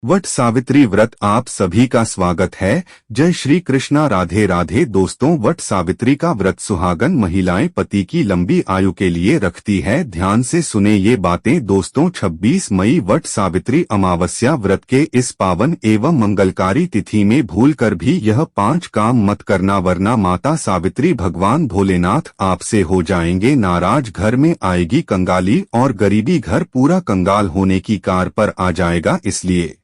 वट सावित्री व्रत आप सभी का स्वागत है। जय श्री कृष्णा, राधे राधे। दोस्तों, वट सावित्री का व्रत सुहागन महिलाएं पति की लंबी आयु के लिए रखती है। ध्यान से सुने ये बातें दोस्तों। 26 मई वट सावित्री अमावस्या व्रत के इस पावन एवं मंगलकारी तिथि में भूलकर भी यह 5 काम मत करना, वरना माता सावित्री भगवान भोलेनाथ आपसे हो जाएंगे नाराज। घर में आएगी कंगाली और गरीबी, घर पूरा कंगाल होने की कार पर आ जाएगा। इसलिए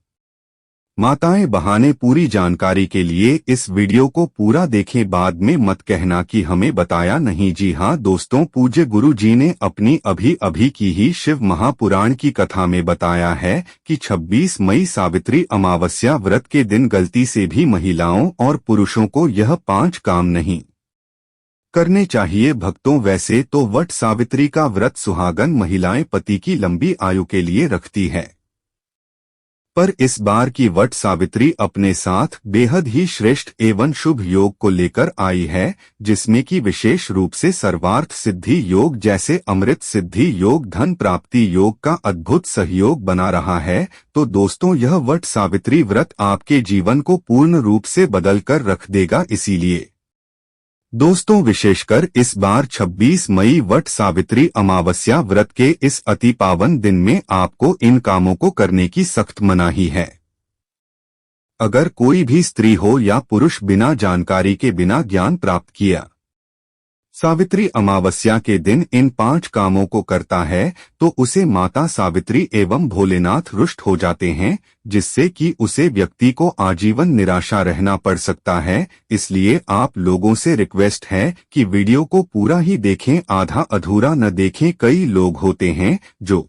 माताएं बहाने पूरी जानकारी के लिए इस वीडियो को पूरा देखें, बाद में मत कहना कि हमें बताया नहीं। जी हाँ दोस्तों, पूज्य गुरु जी ने अपनी अभी की ही शिव महापुराण की कथा में बताया है कि 26 मई सावित्री अमावस्या व्रत के दिन गलती से भी महिलाओं और पुरुषों को यह 5 काम नहीं करने चाहिए। भक्तों, वैसे तो वट सावित्री का व्रत सुहागन महिलाएं पति की लंबी आयु के लिए रखती है, पर इस बार की वट सावित्री अपने साथ बेहद ही श्रेष्ठ एवं शुभ योग को लेकर आई है, जिसमें कि विशेष रूप से सर्वार्थ सिद्धि योग जैसे अमृत सिद्धि योग, धन प्राप्ति योग का अद्भुत सहयोग बना रहा है। तो दोस्तों, यह वट सावित्री व्रत आपके जीवन को पूर्ण रूप से बदल कर रख देगा। इसीलिए दोस्तों, विशेषकर इस बार 26 मई वट सावित्री अमावस्या व्रत के इस अति पावन दिन में आपको इन कामों को करने की सख्त मनाही है। अगर कोई भी स्त्री हो या पुरुष बिना जानकारी के, बिना ज्ञान प्राप्त किया सावित्री अमावस्या के दिन इन 5 कामों को करता है तो उसे माता सावित्री एवं भोलेनाथ रुष्ट हो जाते हैं, जिससे कि उसे व्यक्ति को आजीवन निराशा रहना पड़ सकता है। इसलिए आप लोगों से रिक्वेस्ट है कि वीडियो को पूरा ही देखें, आधा अधूरा न देखें। कई लोग होते हैं जो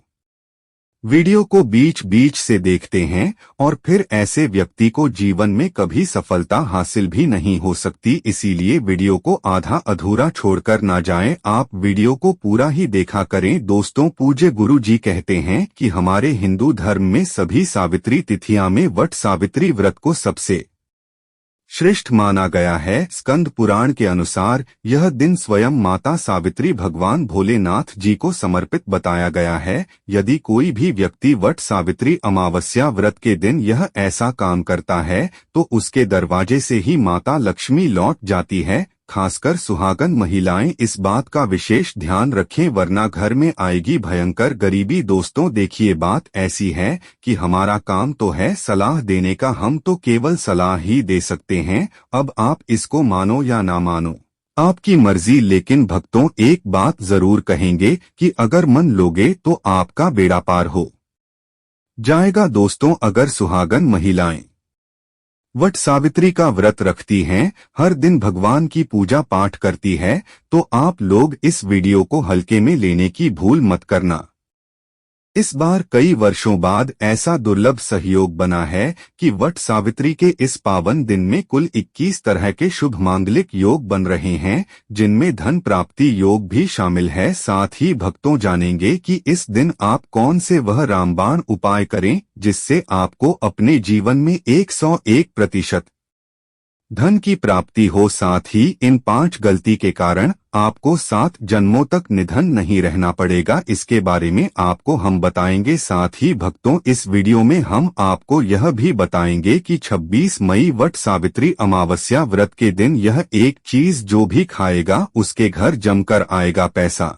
वीडियो को बीच बीच से देखते हैं और फिर ऐसे व्यक्ति को जीवन में कभी सफलता हासिल भी नहीं हो सकती। इसीलिए वीडियो को आधा अधूरा छोड़कर ना जाएं, आप वीडियो को पूरा ही देखा करें। दोस्तों, पूज्य गुरु जी कहते हैं कि हमारे हिंदू धर्म में सभी सावित्री तिथियां में वट सावित्री व्रत को सबसे श्रेष्ठ माना गया है। स्कंद पुराण के अनुसार यह दिन स्वयं माता सावित्री भगवान भोलेनाथ जी को समर्पित बताया गया है। यदि कोई भी व्यक्ति वट सावित्री अमावस्या व्रत के दिन यह ऐसा काम करता है तो उसके दरवाजे से ही माता लक्ष्मी लौट जाती है। खासकर सुहागन महिलाएं इस बात का विशेष ध्यान रखें, वरना घर में आएगी भयंकर गरीबी। दोस्तों देखिए, बात ऐसी है कि हमारा काम तो है सलाह देने का, हम तो केवल सलाह ही दे सकते हैं। अब आप इसको मानो या ना मानो, आपकी मर्जी। लेकिन भक्तों, एक बात जरूर कहेंगे कि अगर मन लोगे तो आपका बेड़ा पार हो जाएगा। दोस्तों, अगर सुहागन महिलाएं वट सावित्री का व्रत रखती हैं, हर दिन भगवान की पूजा पाठ करती है, तो आप लोग इस वीडियो को हल्के में लेने की भूल मत करना। इस बार कई वर्षों बाद ऐसा दुर्लभ सहयोग बना है कि वट सावित्री के इस पावन दिन में कुल 21 तरह के शुभ मांगलिक योग बन रहे हैं, जिनमें धन प्राप्ति योग भी शामिल है। साथ ही भक्तों जानेंगे कि इस दिन आप कौन से वह रामबाण उपाय करें जिससे आपको अपने जीवन में 101% धन की प्राप्ति हो। साथ ही इन 5 गलती के कारण आपको 7 जन्मों तक निधन नहीं रहना पड़ेगा। इसके बारे में आपको हम बताएंगे। साथ ही भक्तों, इस वीडियो में हम आपको यह भी बताएंगे कि 26 मई वट सावित्री अमावस्या व्रत के दिन यह एक चीज जो भी खाएगा उसके घर जमकर आएगा पैसा।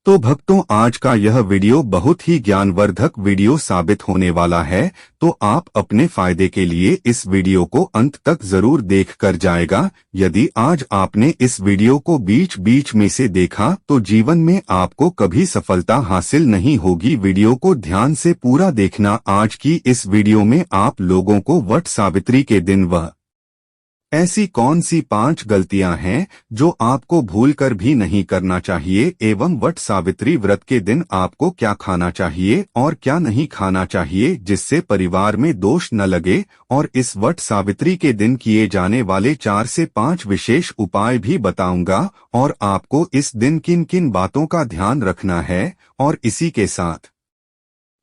तो भक्तों, आज का यह वीडियो बहुत ही ज्ञानवर्धक वीडियो साबित होने वाला है, तो आप अपने फायदे के लिए इस वीडियो को अंत तक जरूर देख कर जाएगा। यदि आज आपने इस वीडियो को बीच बीच में से देखा तो जीवन में आपको कभी सफलता हासिल नहीं होगी। वीडियो को ध्यान से पूरा देखना। आज की इस वीडियो में आप लोगों को वट सावित्री के दिन वह ऐसी कौन सी 5 गलतियां हैं जो आपको भूलकर भी नहीं करना चाहिए, एवं वट सावित्री व्रत के दिन आपको क्या खाना चाहिए और क्या नहीं खाना चाहिए जिससे परिवार में दोष न लगे। और इस वट सावित्री के दिन किए जाने वाले 4 से 5 विशेष उपाय भी बताऊंगा, और आपको इस दिन किन किन बातों का ध्यान रखना है। और इसी के साथ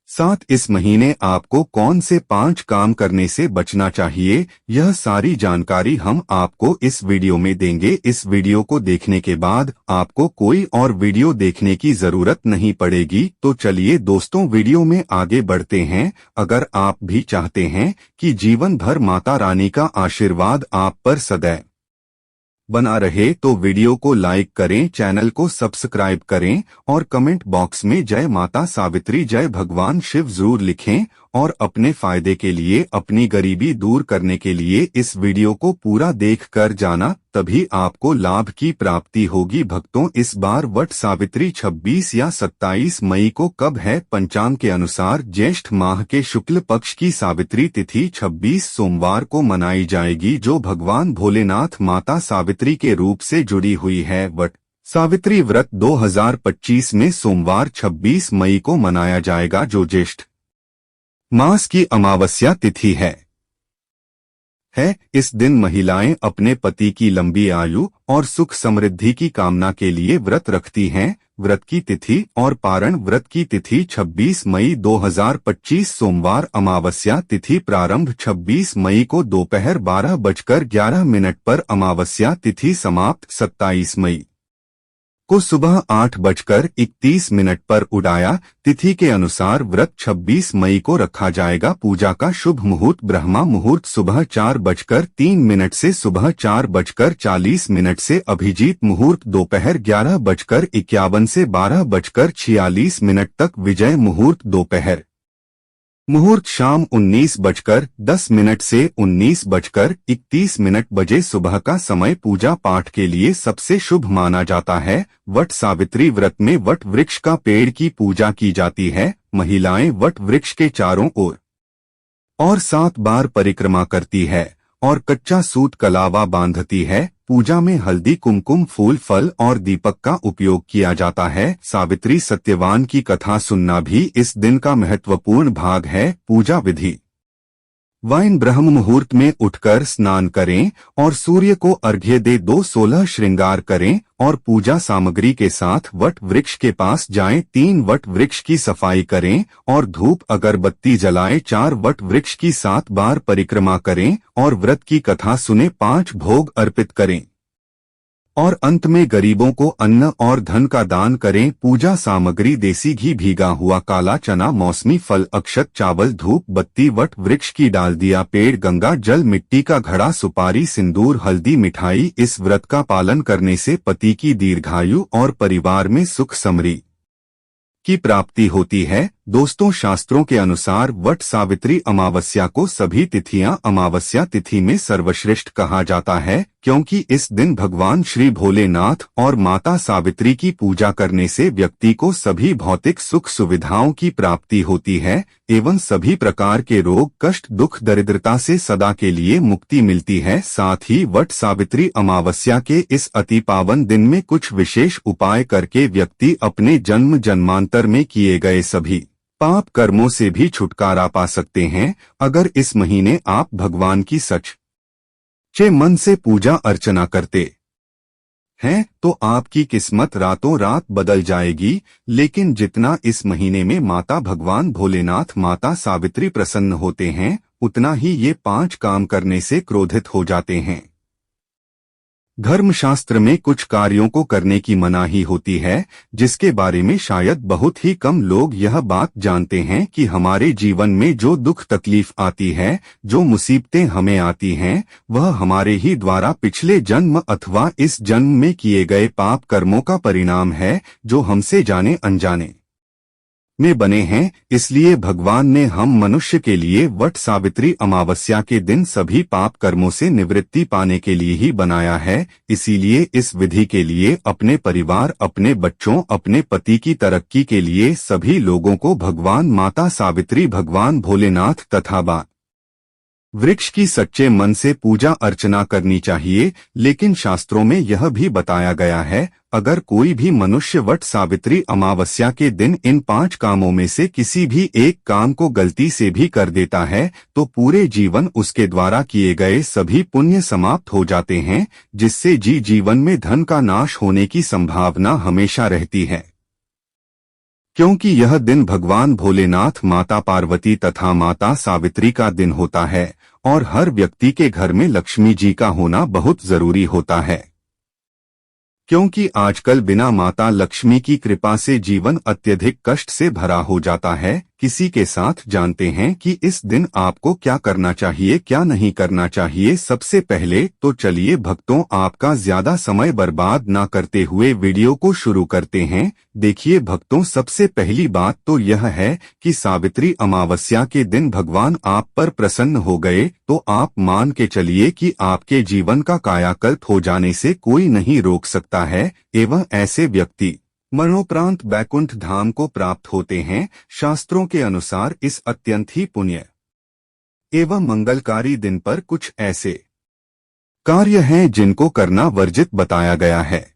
साथ इस महीने आपको कौन से 5 काम करने से बचना चाहिए, यह सारी जानकारी हम आपको इस वीडियो में देंगे। इस वीडियो को देखने के बाद आपको कोई और वीडियो देखने की जरूरत नहीं पड़ेगी। तो चलिए दोस्तों, वीडियो में आगे बढ़ते हैं। अगर आप भी चाहते हैं कि जीवन भर माता रानी का आशीर्वाद आप पर सदैव बना रहे, तो वीडियो को लाइक करें, चैनल को सब्सक्राइब करें और कमेंट बॉक्स में जय माता सावित्री, जय भगवान शिव जरूर लिखें। और अपने फायदे के लिए, अपनी गरीबी दूर करने के लिए इस वीडियो को पूरा देख कर जाना, तभी आपको लाभ की प्राप्ति होगी। भक्तों, इस बार वट सावित्री 26 या 27 मई को कब है? पंचांग के अनुसार ज्येष्ठ माह के शुक्ल पक्ष की सावित्री तिथि 26 सोमवार को मनाई जाएगी, जो भगवान भोलेनाथ माता सावित्री के रूप से जुड़ी हुई है। वट सावित्री व्रत 2025 में सोमवार 26 मई को मनाया जाएगा, जो ज्येष्ठ मास की अमावस्या तिथि है। इस दिन महिलाएं अपने पति की लंबी आयु और सुख समृद्धि की कामना के लिए व्रत रखती हैं। व्रत की तिथि और पारण। व्रत की तिथि 26 मई 2025 सोमवार, अमावस्या तिथि प्रारंभ 26 मई को दोपहर 12:11 पर, अमावस्या तिथि समाप्त 27 मई को सुबह 8:31 पर उड़ाया। तिथि के अनुसार व्रत 26 मई को रखा जाएगा। पूजा का शुभ मुहूर्त ब्रह्मा मुहूर्त सुबह 4:03 से सुबह 4:40 से, अभिजीत मुहूर्त दोपहर 11:51 से 12:46 तक, विजय मुहूर्त दोपहर मुहूर्त शाम 19:10 से 19:31 बजे सुबह का समय पूजा पाठ के लिए सबसे शुभ माना जाता है। वट सावित्री व्रत में वट वृक्ष का पेड़ की पूजा की जाती है। महिलाएं वट वृक्ष के चारों ओर और 7 बार परिक्रमा करती है और कच्चा सूत कलावा बांधती है। पूजा में हल्दी, कुमकुम, फूल, फल और दीपक का उपयोग किया जाता है। सावित्री सत्यवान की कथा सुनना भी इस दिन का महत्वपूर्ण भाग है। पूजा विधि। वाइन ब्रह्म मुहूर्त में उठकर स्नान करें और सूर्य को अर्घ्य दे 2:16 श्रृंगार करें और पूजा सामग्री के साथ वट वृक्ष के पास जाएं। 3 वट वृक्ष की सफाई करें और धूप अगरबत्ती जलाएं। 4 वट वृक्ष की 7 बार परिक्रमा करें और व्रत की कथा सुने। 5 भोग अर्पित करें और अंत में गरीबों को अन्न और धन का दान करें। पूजा सामग्री देसी घी, भीगा हुआ काला चना, मौसमी फल, अक्षत, चावल, धूप बत्ती, वट वृक्ष की डाल, दिया, पेड़, गंगा जल, मिट्टी का घड़ा, सुपारी, सिंदूर, हल्दी, मिठाई। इस व्रत का पालन करने से पति की दीर्घायु और परिवार में सुख समृद्धि की प्राप्ति होती है। दोस्तों, शास्त्रों के अनुसार वट सावित्री अमावस्या को सभी तिथियां अमावस्या तिथि में सर्वश्रेष्ठ कहा जाता है, क्योंकि इस दिन भगवान श्री भोलेनाथ और माता सावित्री की पूजा करने से व्यक्ति को सभी भौतिक सुख सुविधाओं की प्राप्ति होती है एवं सभी प्रकार के रोग, कष्ट, दुख, दरिद्रता से सदा के लिए मुक्ति मिलती है। साथ ही वट सावित्री अमावस्या के इस अति पावन दिन में कुछ विशेष उपाय करके व्यक्ति अपने जन्म जन्मांतर में किए गए सभी पाप कर्मों से भी छुटकारा पा सकते हैं। अगर इस महीने आप भगवान की सच्चे मन से पूजा अर्चना करते हैं तो आपकी किस्मत रातों रात बदल जाएगी। लेकिन जितना इस महीने में माता भगवान भोलेनाथ, माता सावित्री प्रसन्न होते हैं, उतना ही ये 5 काम करने से क्रोधित हो जाते हैं। धर्मशास्त्र में कुछ कार्यों को करने की मनाही होती है, जिसके बारे में शायद बहुत ही कम लोग यह बात जानते हैं कि हमारे जीवन में जो दुख तकलीफ आती है, जो मुसीबतें हमें आती हैं, वह हमारे ही द्वारा पिछले जन्म अथवा इस जन्म में किए गए पाप कर्मों का परिणाम है, जो हमसे जाने अनजाने में बने हैं। इसलिए भगवान ने हम मनुष्य के लिए वट सावित्री अमावस्या के दिन सभी पाप कर्मों से निवृत्ति पाने के लिए ही बनाया है। इसीलिए इस विधि के लिए अपने परिवार, अपने बच्चों, अपने पति की तरक्की के लिए सभी लोगों को भगवान माता सावित्री, भगवान भोलेनाथ तथा वृक्ष की सच्चे मन से पूजा अर्चना करनी चाहिए। लेकिन शास्त्रों में यह भी बताया गया है, अगर कोई भी मनुष्य वट सावित्री अमावस्या के दिन इन 5 कामों में से किसी भी एक काम को गलती से भी कर देता है, तो पूरे जीवन उसके द्वारा किए गए सभी पुण्य समाप्त हो जाते हैं, जिससे जीवन में धन का नाश होने की संभावना हमेशा रहती है। क्योंकि यह दिन भगवान भोलेनाथ, माता पार्वती तथा माता सावित्री का दिन होता है और हर व्यक्ति के घर में लक्ष्मी जी का होना बहुत जरूरी होता है, क्योंकि आजकल बिना माता लक्ष्मी की कृपा से जीवन अत्यधिक कष्ट से भरा हो जाता है। किसी के साथ जानते हैं कि इस दिन आपको क्या करना चाहिए, क्या नहीं करना चाहिए। सबसे पहले तो चलिए भक्तों, आपका ज्यादा समय बर्बाद ना करते हुए वीडियो को शुरू करते हैं। देखिए भक्तों, सबसे पहली बात तो यह है कि सावित्री अमावस्या के दिन भगवान आप पर प्रसन्न हो गए तो आप मान के चलिए कि आपके जीवन का कायाकल्प हो जाने से कोई नहीं रोक सकता है, एवं ऐसे व्यक्ति मरणोपरांत बैकुंठ धाम को प्राप्त होते हैं। शास्त्रों के अनुसार इस अत्यंत ही पुण्य एवं मंगलकारी दिन पर कुछ ऐसे कार्य हैं जिनको करना वर्जित बताया गया है।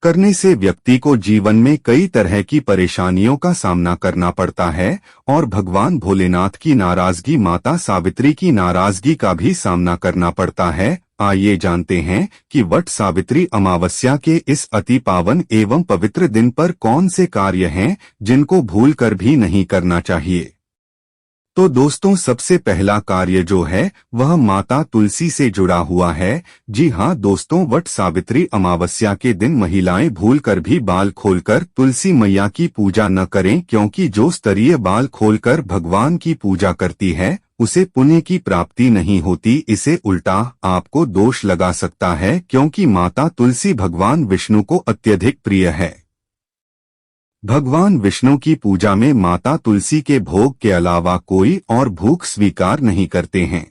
करने से व्यक्ति को जीवन में कई तरह की परेशानियों का सामना करना पड़ता है और भगवान भोलेनाथ की नाराजगी, माता सावित्री की नाराजगी का भी सामना करना पड़ता है। आइए जानते हैं कि वट सावित्री अमावस्या के इस अति पावन एवं पवित्र दिन पर कौन से कार्य हैं जिनको भूलकर भी नहीं करना चाहिए। तो दोस्तों, सबसे पहला कार्य जो है वह माता तुलसी से जुड़ा हुआ है। जी हाँ दोस्तों, वट सावित्री अमावस्या के दिन महिलाएं भूलकर भी बाल खोलकर तुलसी मैया की पूजा न करें, क्योंकि जो स्तरीय बाल खोलकर भगवान की पूजा करती है उसे पुण्य की प्राप्ति नहीं होती, इसे उल्टा आपको दोष लगा सकता है, क्योंकि माता तुलसी भगवान विष्णु को अत्यधिक प्रिय है। भगवान विष्णु की पूजा में माता तुलसी के भोग के अलावा कोई और भूख स्वीकार नहीं करते हैं।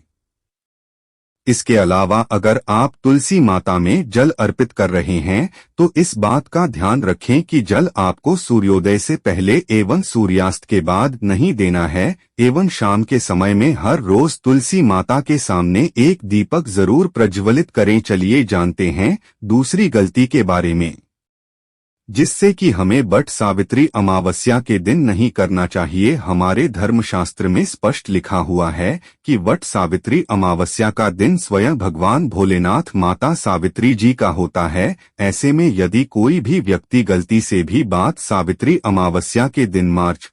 इसके अलावा अगर आप तुलसी माता में जल अर्पित कर रहे हैं तो इस बात का ध्यान रखें कि जल आपको सूर्योदय से पहले एवं सूर्यास्त के बाद नहीं देना है, एवं शाम के समय में हर रोज तुलसी माता के सामने एक दीपक जरूर प्रज्वलित करें। चलिए जानते हैं दूसरी गलती के बारे में, जिससे कि हमें वट सावित्री अमावस्या के दिन नहीं करना चाहिए। हमारे धर्मशास्त्र में स्पष्ट लिखा हुआ है कि वट सावित्री अमावस्या का दिन स्वयं भगवान भोलेनाथ, माता सावित्री जी का होता है। ऐसे में यदि कोई भी व्यक्ति गलती से भी वट सावित्री अमावस्या के दिन मार्च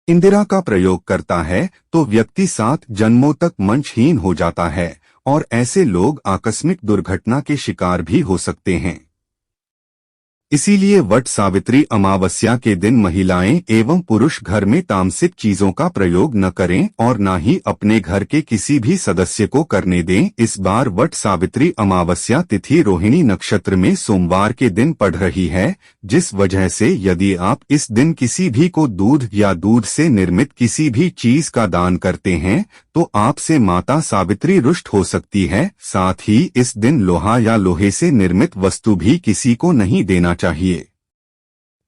इंदिरा का प्रयोग करता है तो व्यक्ति 7 जन्मों तक मंचहीन हो जाता है और ऐसे लोग आकस्मिक दुर्घटना के शिकार भी हो सकते हैं। इसीलिए वट सावित्री अमावस्या के दिन महिलाएं एवं पुरुष घर में तामसिक चीजों का प्रयोग न करें और न ही अपने घर के किसी भी सदस्य को करने दें। इस बार वट सावित्री अमावस्या तिथि रोहिणी नक्षत्र में सोमवार के दिन पड़ रही है, जिस वजह से यदि आप इस दिन किसी भी को दूध या दूध से निर्मित किसी भी चीज का दान करते हैं तो आपसे माता सावित्री रुष्ट हो सकती है। साथ ही इस दिन लोहा या लोहे से निर्मित वस्तु भी किसी को नहीं देना चाहिए।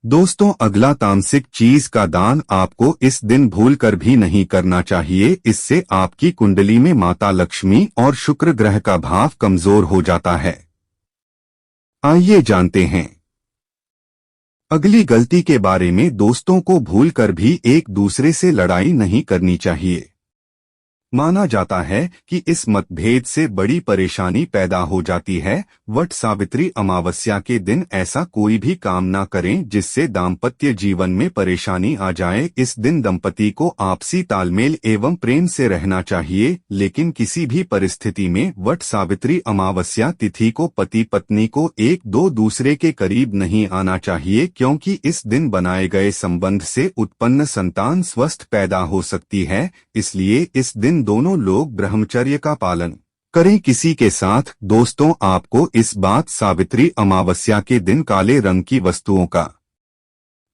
दोस्तों, अगला तामसिक चीज का दान आपको इस दिन भूलकर भी नहीं करना चाहिए। इससे आपकी कुंडली में माता लक्ष्मी और शुक्र ग्रह का भाव कमजोर हो जाता है। आइए जानते हैं अगली गलती के बारे में। दोस्तों को भूलकर भी एक दूसरे से लड़ाई नहीं करनी चाहिए। माना जाता है कि इस मतभेद से बड़ी परेशानी पैदा हो जाती है। वट सावित्री अमावस्या के दिन ऐसा कोई भी काम ना करें जिससे दाम्पत्य जीवन में परेशानी आ जाए। इस दिन दंपति को आपसी तालमेल एवं प्रेम से रहना चाहिए, लेकिन किसी भी परिस्थिति में वट सावित्री अमावस्या तिथि को पति पत्नी को एक दो दूसरे के करीब नहीं आना चाहिए, क्योंकि इस दिन बनाए गए संबंध से उत्पन्न संतान स्वस्थ पैदा हो सकती है। इसलिए इस दिन दोनों लोग ब्रह्मचर्य का पालन करें किसी के साथ। दोस्तों, आपको इस बात सावित्री अमावस्या के दिन काले रंग की वस्तुओं का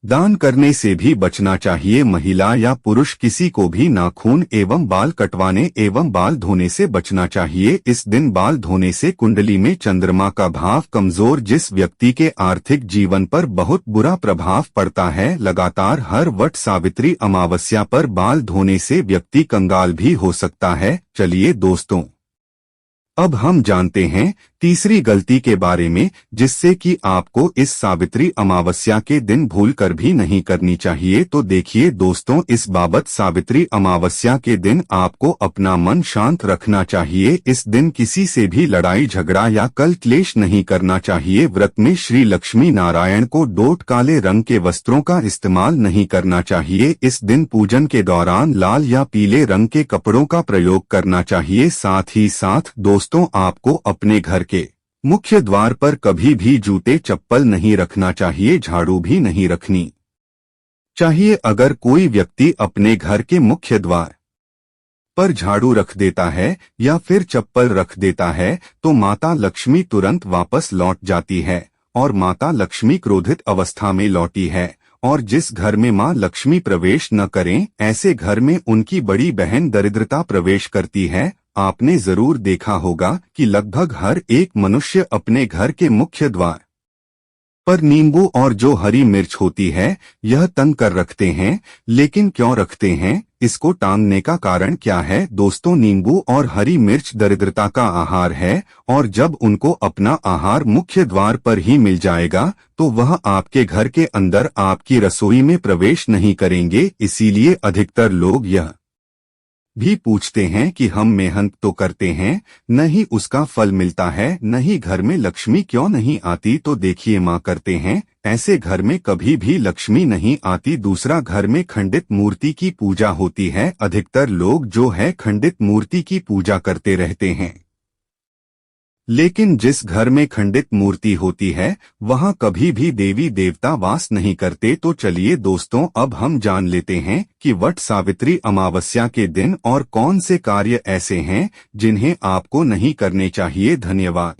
दान करने से भी बचना चाहिए। महिला या पुरुष किसी को भी नाखून एवं बाल कटवाने एवं बाल धोने से बचना चाहिए। इस दिन बाल धोने से कुंडली में चंद्रमा का भाव कमजोर, जिस व्यक्ति के आर्थिक जीवन पर बहुत बुरा प्रभाव पड़ता है। लगातार हर वट सावित्री अमावस्या पर बाल धोने से व्यक्ति कंगाल भी हो सकता है। चलिए दोस्तों, अब हम जानते हैं तीसरी गलती के बारे में जिससे कि आपको इस सावित्री अमावस्या के दिन भूल कर भी नहीं करनी चाहिए, तो देखिए दोस्तों, इस बाबत सावित्री अमावस्या के दिन आपको अपना मन शांत रखना चाहिए। इस दिन किसी से भी लड़ाई झगड़ा या कल क्लेश नहीं करना चाहिए। व्रत में श्री लक्ष्मी नारायण को डोट काले रंग के वस्त्रों का इस्तेमाल नहीं करना चाहिए। इस दिन पूजन के दौरान लाल या पीले रंग के कपड़ों का प्रयोग करना चाहिए। साथ ही साथ दोस्तों, आपको अपने घर के मुख्य द्वार पर कभी भी जूते चप्पल नहीं रखना चाहिए, झाड़ू भी नहीं रखनी चाहिए। अगर कोई व्यक्ति अपने घर के मुख्य द्वार पर झाड़ू रख देता है या फिर चप्पल रख देता है तो माता लक्ष्मी तुरंत वापस लौट जाती है और माता लक्ष्मी क्रोधित अवस्था में लौटी है। और जिस घर में मां लक्ष्मी प्रवेश न करें, ऐसे घर में उनकी बड़ी बहन दरिद्रता प्रवेश करती है। आपने जरूर देखा होगा कि लगभग हर एक मनुष्य अपने घर के मुख्य द्वार पर नींबू और जो हरी मिर्च होती है यह तन कर रखते हैं। लेकिन क्यों रखते हैं, इसको टांगने का कारण क्या है? दोस्तों, नींबू और हरी मिर्च दरिद्रता का आहार है और जब उनको अपना आहार मुख्य द्वार पर ही मिल जाएगा तो वह आपके घर के अंदर आपकी रसोई में प्रवेश नहीं करेंगे। इसीलिए अधिकतर लोग यह भी पूछते हैं कि हम मेहनत तो करते हैं, नहीं उसका फल मिलता है, नहीं घर में लक्ष्मी क्यों नहीं आती? तो देखिए, मां करते हैं, ऐसे घर में कभी भी लक्ष्मी नहीं आती। दूसरा, घर में खंडित मूर्ति की पूजा होती है। अधिकतर लोग जो है खंडित मूर्ति की पूजा करते रहते हैं, लेकिन जिस घर में खंडित मूर्ति होती है वहां कभी भी देवी देवता वास नहीं करते। तो चलिए दोस्तों, अब हम जान लेते हैं कि वट सावित्री अमावस्या के दिन और कौन से कार्य ऐसे हैं जिन्हें आपको नहीं करने चाहिए। धन्यवाद।